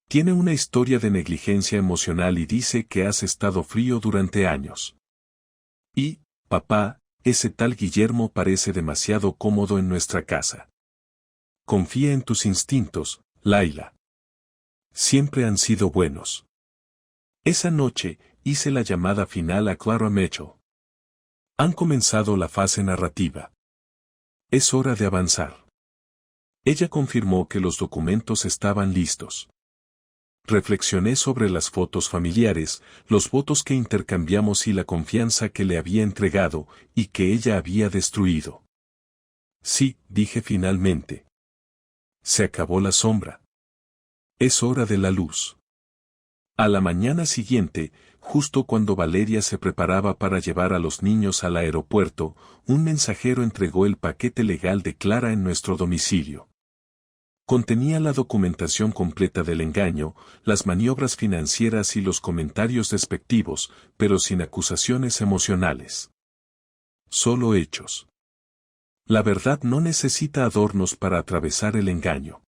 Tiene una historia de negligencia emocional y dice que has estado frío durante años. Y, papá, ese tal Guillermo parece demasiado cómodo en nuestra casa. Confía en tus instintos, Laila. Siempre han sido buenos. Esa noche, hice la llamada final a Clara Mitchell. Han comenzado la fase narrativa. Es hora de avanzar. Ella confirmó que los documentos estaban listos. Reflexioné sobre las fotos familiares, los votos que intercambiamos y la confianza que le había entregado y que ella había destruido. Sí, dije finalmente. Se acabó la sombra. Es hora de la luz. A la mañana siguiente, justo cuando Valeria se preparaba para llevar a los niños al aeropuerto, un mensajero entregó el paquete legal de Clara en nuestro domicilio. Contenía la documentación completa del engaño, las maniobras financieras y los comentarios despectivos, pero sin acusaciones emocionales. Solo hechos. La verdad no necesita adornos para atravesar el engaño.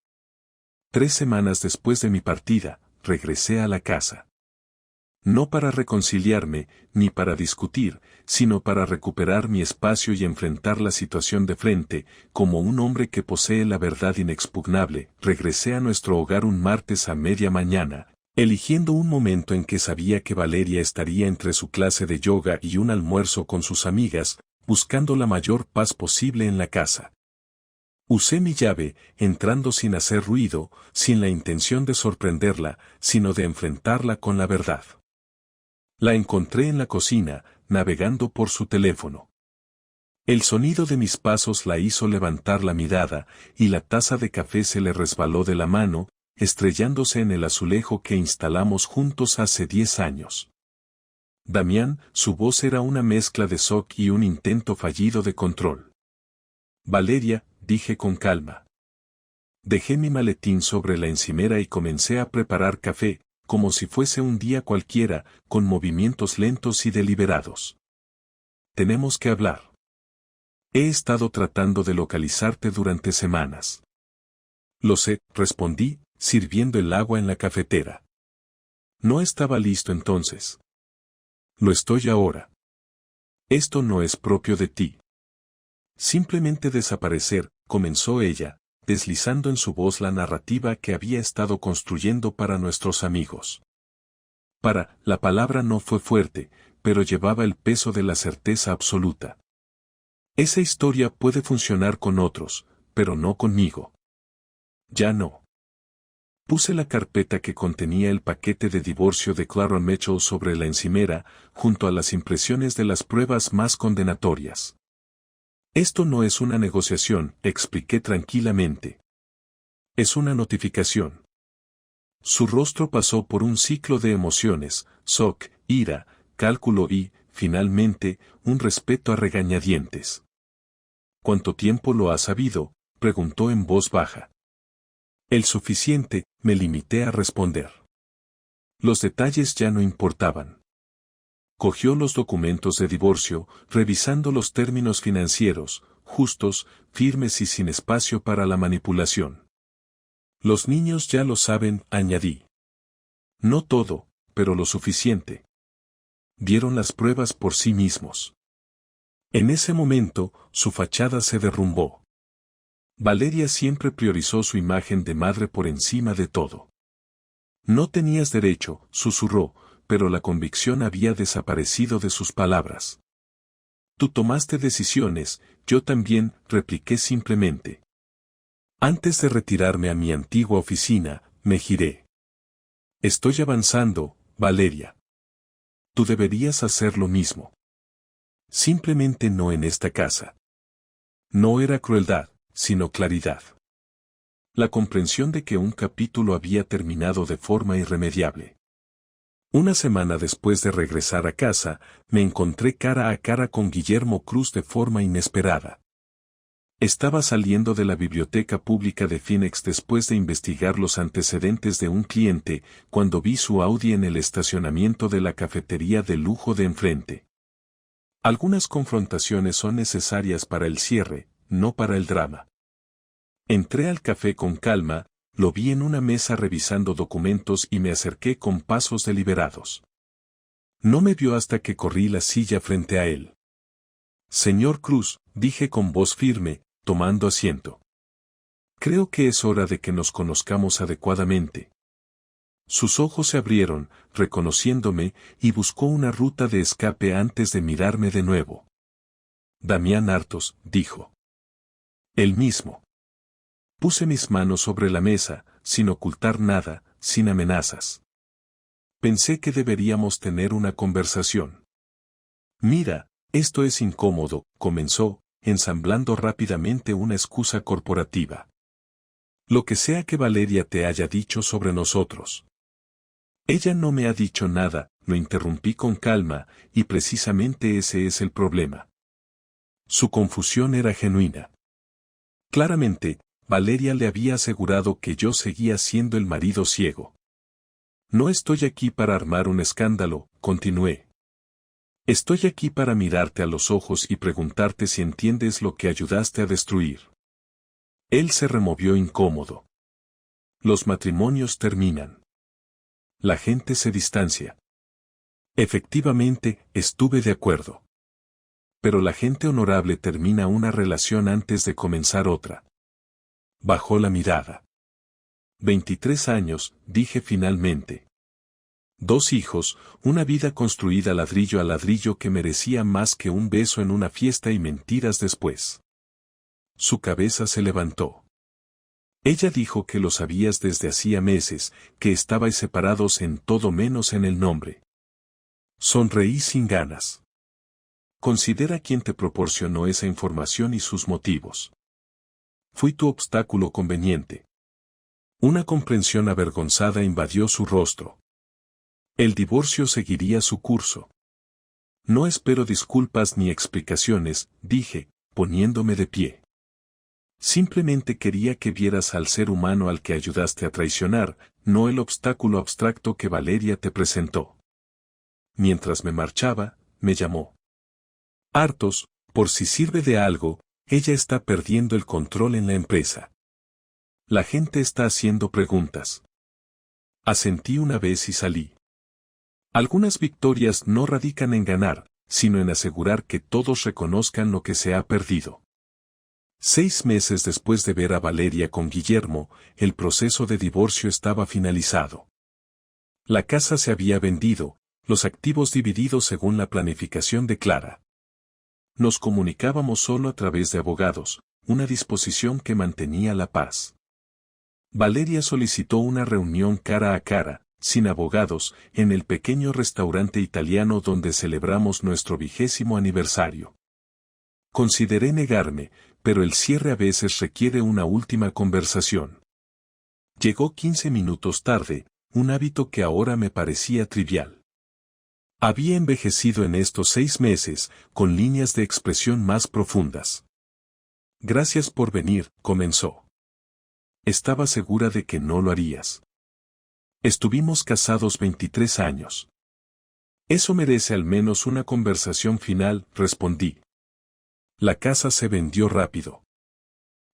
3 semanas después de mi partida, regresé a la casa. No para reconciliarme, ni para discutir, sino para recuperar mi espacio y enfrentar la situación de frente, como un hombre que posee la verdad inexpugnable. Regresé a nuestro hogar un martes a media mañana, eligiendo un momento en que sabía que Valeria estaría entre su clase de yoga y un almuerzo con sus amigas, buscando la mayor paz posible en la casa. Usé mi llave, entrando sin hacer ruido, sin la intención de sorprenderla, sino de enfrentarla con la verdad. La encontré en la cocina, navegando por su teléfono. El sonido de mis pasos la hizo levantar la mirada, y la taza de café se le resbaló de la mano, estrellándose en el azulejo que instalamos juntos hace 10 años. Damián, su voz era una mezcla de shock y un intento fallido de control. Valeria, dije con calma. Dejé mi maletín sobre la encimera y comencé a preparar café, como si fuese un día cualquiera, con movimientos lentos y deliberados. Tenemos que hablar. He estado tratando de localizarte durante semanas. Lo sé, respondí, sirviendo el agua en la cafetera. No estaba listo entonces. Lo estoy ahora. Esto no es propio de ti. Simplemente desaparecer, comenzó ella, deslizando en su voz la narrativa que había estado construyendo para nuestros amigos. La palabra no fue fuerte, pero llevaba el peso de la certeza absoluta. Esa historia puede funcionar con otros, pero no conmigo. Ya no. Puse la carpeta que contenía el paquete de divorcio de Clara Mitchell sobre la encimera, junto a las impresiones de las pruebas más condenatorias. Esto no es una negociación, expliqué tranquilamente. Es una notificación. Su rostro pasó por un ciclo de emociones, shock, ira, cálculo y, finalmente, un respeto a regañadientes. ¿Cuánto tiempo lo has sabido?, preguntó en voz baja. El suficiente, me limité a responder. Los detalles ya no importaban. Cogió los documentos de divorcio, revisando los términos financieros, justos, firmes y sin espacio para la manipulación. Los niños ya lo saben, añadí. No todo, pero lo suficiente. Vieron las pruebas por sí mismos. En ese momento, su fachada se derrumbó. Valeria siempre priorizó su imagen de madre por encima de todo. No tenías derecho, susurró, pero la convicción había desaparecido de sus palabras. Tú tomaste decisiones, yo también, repliqué simplemente. Antes de retirarme a mi antigua oficina, me giré. Estoy avanzando, Valeria. Tú deberías hacer lo mismo. Simplemente no en esta casa. No era crueldad, sino claridad. La comprensión de que un capítulo había terminado de forma irremediable. Una semana después de regresar a casa, me encontré cara a cara con Guillermo Cruz de forma inesperada. Estaba saliendo de la biblioteca pública de Phoenix después de investigar los antecedentes de un cliente, cuando vi su Audi en el estacionamiento de la cafetería de lujo de enfrente. Algunas confrontaciones son necesarias para el cierre, no para el drama. Entré al café con calma, lo vi en una mesa revisando documentos y me acerqué con pasos deliberados. No me vio hasta que corrí la silla frente a él. Señor Cruz, dije con voz firme, tomando asiento. Creo que es hora de que nos conozcamos adecuadamente. Sus ojos se abrieron, reconociéndome, y buscó una ruta de escape antes de mirarme de nuevo. Damián Artos, dijo. El mismo. Puse mis manos sobre la mesa, sin ocultar nada, sin amenazas. Pensé que deberíamos tener una conversación. Mira, esto es incómodo, comenzó, ensamblando rápidamente una excusa corporativa. Lo que sea que Valeria te haya dicho sobre nosotros. Ella no me ha dicho nada, lo interrumpí con calma, y precisamente ese es el problema. Su confusión era genuina. Claramente, Valeria le había asegurado que yo seguía siendo el marido ciego. No estoy aquí para armar un escándalo, continué. Estoy aquí para mirarte a los ojos y preguntarte si entiendes lo que ayudaste a destruir. Él se removió incómodo. Los matrimonios terminan. La gente se distancia. Efectivamente, estuve de acuerdo. Pero la gente honorable termina una relación antes de comenzar otra. Bajó la mirada. 23 años, dije finalmente. 2 hijos, una vida construida ladrillo a ladrillo que merecía más que un beso en una fiesta y mentiras después. Su cabeza se levantó. Ella dijo que lo sabías desde hacía meses, que estabais separados en todo menos en el nombre. Sonreí sin ganas. Considera quién te proporcionó esa información y sus motivos. Fui tu obstáculo conveniente. Una comprensión avergonzada invadió su rostro. El divorcio seguiría su curso. No espero disculpas ni explicaciones, dije, poniéndome de pie. Simplemente quería que vieras al ser humano al que ayudaste a traicionar, no el obstáculo abstracto que Valeria te presentó. Mientras me marchaba, me llamó. Artos, por si sirve de algo, ella está perdiendo el control en la empresa. La gente está haciendo preguntas. Asentí una vez y salí. Algunas victorias no radican en ganar, sino en asegurar que todos reconozcan lo que se ha perdido. 6 meses después de ver a Valeria con Guillermo, el proceso de divorcio estaba finalizado. La casa se había vendido, los activos divididos según la planificación de Clara. Nos comunicábamos solo a través de abogados, una disposición que mantenía la paz. Valeria solicitó una reunión cara a cara, sin abogados, en el pequeño restaurante italiano donde celebramos nuestro 20º aniversario. Consideré negarme, pero el cierre a veces requiere una última conversación. Llegó 15 minutos tarde, un hábito que ahora me parecía trivial. Había envejecido en estos 6 meses, con líneas de expresión más profundas. Gracias por venir, comenzó. Estaba segura de que no lo harías. Estuvimos casados 23 años. Eso merece al menos una conversación final, respondí. La casa se vendió rápido.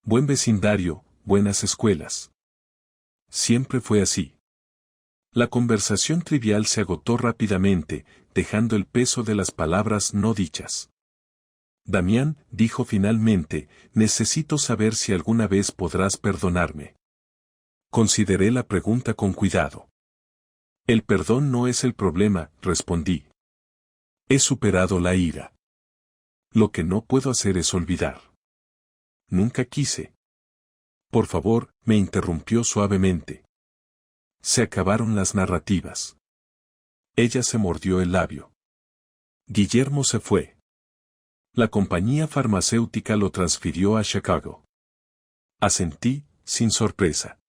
Buen vecindario, buenas escuelas. Siempre fue así. La conversación trivial se agotó rápidamente, dejando el peso de las palabras no dichas. Damián, dijo finalmente, necesito saber si alguna vez podrás perdonarme. Consideré la pregunta con cuidado. El perdón no es el problema, respondí. He superado la ira. Lo que no puedo hacer es olvidar. Nunca quise. Por favor, me interrumpió suavemente. Se acabaron las narrativas. Ella se mordió el labio. Guillermo se fue. La compañía farmacéutica lo transfirió a Chicago. Asentí, sin sorpresa.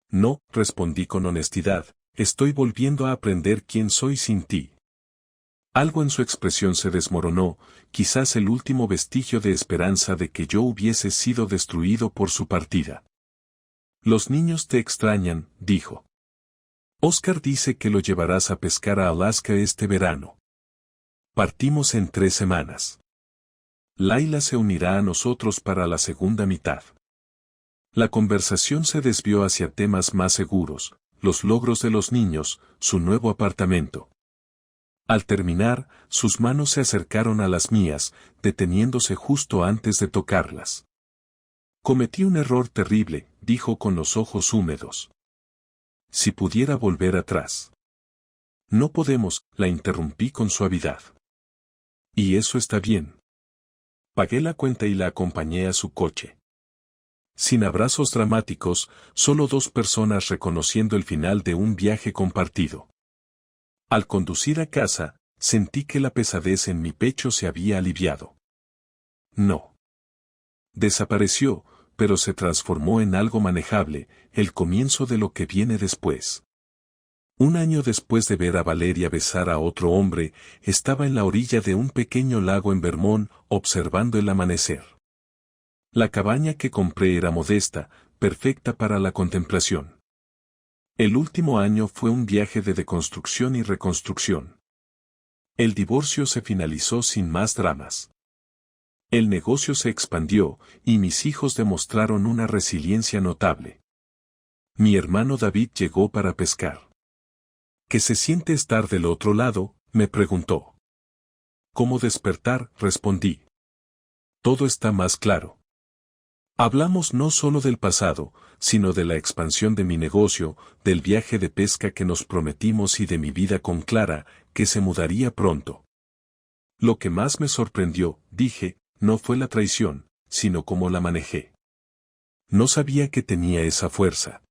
No, respondí con honestidad, estoy volviendo a aprender quién soy sin ti. Algo en su expresión se desmoronó, quizás el último vestigio de esperanza de que yo hubiese sido destruido por su partida. Los niños te extrañan, dijo. Oscar dice que lo llevarás a pescar a Alaska este verano. Partimos en 3 semanas. Laila se unirá a nosotros para la segunda mitad. La conversación se desvió hacia temas más seguros, los logros de los niños, su nuevo apartamento. Al terminar, sus manos se acercaron a las mías, deteniéndose justo antes de tocarlas. Cometí un error terrible, dijo con los ojos húmedos. Si pudiera volver atrás. No podemos, la interrumpí con suavidad. Y eso está bien. Pagué la cuenta y la acompañé a su coche. Sin abrazos dramáticos, solo 2 personas reconociendo el final de un viaje compartido. Al conducir a casa, sentí que la pesadez en mi pecho se había aliviado. No. Desapareció, pero se transformó en algo manejable, el comienzo de lo que viene después. Un año después de ver a Valeria besar a otro hombre, estaba en la orilla de un pequeño lago en Vermont, observando el amanecer. La cabaña que compré era modesta, perfecta para la contemplación. El último año fue un viaje de deconstrucción y reconstrucción. El divorcio se finalizó sin más dramas. El negocio se expandió, y mis hijos demostraron una resiliencia notable. Mi hermano David llegó para pescar. ¿Qué se siente estar del otro lado?, me preguntó. ¿Cómo despertar?, respondí. Todo está más claro. Hablamos no solo del pasado, sino de la expansión de mi negocio, del viaje de pesca que nos prometimos y de mi vida con Clara, que se mudaría pronto. Lo que más me sorprendió, dije, no fue la traición, sino cómo la manejé. No sabía que tenía esa fuerza.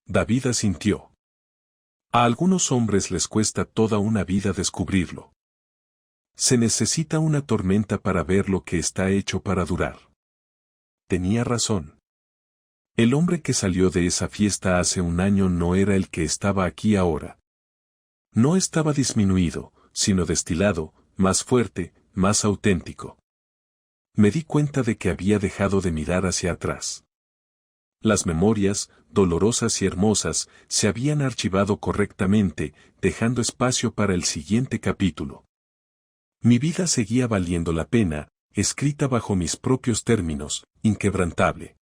David asintió. A algunos hombres les cuesta toda una vida descubrirlo. Se necesita una tormenta para ver lo que está hecho para durar. Tenía razón. El hombre que salió de esa fiesta hace un año no era el que estaba aquí ahora. No estaba disminuido, sino destilado, más fuerte, más auténtico. Me di cuenta de que había dejado de mirar hacia atrás. Las memorias, dolorosas y hermosas, se habían archivado correctamente, dejando espacio para el siguiente capítulo. Mi vida seguía valiendo la pena, escrita bajo mis propios términos, inquebrantable.